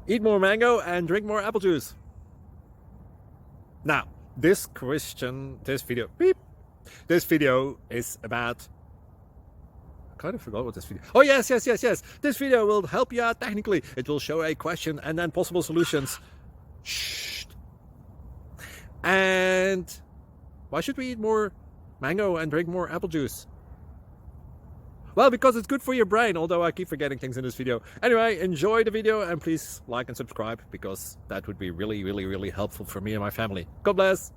Eat more mango and drink more apple juice. Now, this video is about... I kind of forgot what this video... Oh, yes. This video will help you out technically. It will show a question and then possible solutions. Shh. And why should we eat more mango and drink more apple juice? Well, because it's good for your brain, although I keep forgetting things in this video. Anyway, enjoy the video and please like and subscribe, because that would be really helpful for me and my family. God bless!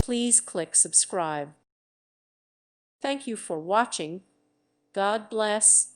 Please click subscribe. Thank you for watching. God bless.